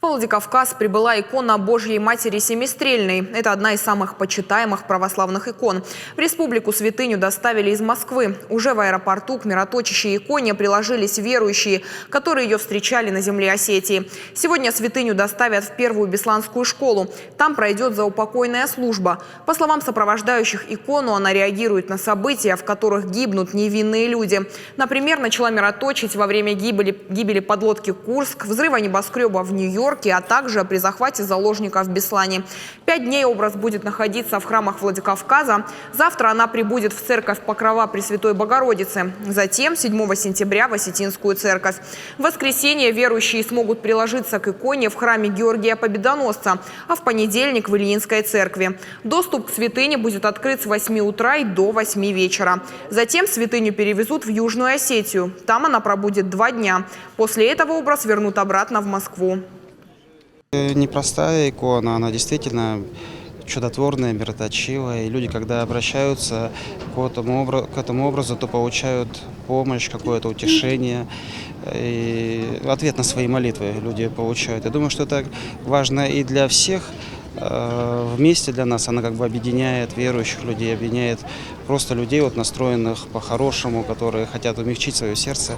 В Владикавказ прибыла икона Божьей Матери Семистрельной. Это одна из самых почитаемых православных икон. В республику святыню доставили из Москвы. Уже в аэропорту к мироточащей иконе приложились верующие, которые ее встречали на земле Осетии. Сегодня святыню доставят в первую Бесланскую школу. Там пройдет заупокойная служба. По словам сопровождающих икону, она реагирует на события, в которых гибнут невинные люди. Например, начала мироточить во время гибели подлодки «Курск», взрыва небоскреба в Нью-Йорке, а также при захвате заложников в Беслане. 5 дней образ будет находиться в храмах Владикавказа. Завтра она прибудет в церковь Покрова Пресвятой Богородицы. Затем 7 сентября в Осетинскую церковь. В воскресенье верующие смогут приложиться к иконе в храме Георгия Победоносца, а в понедельник в Ильинской церкви. Доступ к святыне будет открыт с 8 утра и до 8 вечера. Затем святыню перевезут в Южную Осетию. Там она пробудет 2 дня. После этого образ вернут обратно в Москву. Непростая икона, она действительно чудотворная, мироточивая. И люди, когда обращаются к этому образу, то получают помощь, какое-то утешение. И ответ на свои молитвы люди получают. Я думаю, что это важно и для всех. Вместе для нас она как бы объединяет верующих людей, объединяет просто людей, настроенных по-хорошему, которые хотят умягчить свое сердце.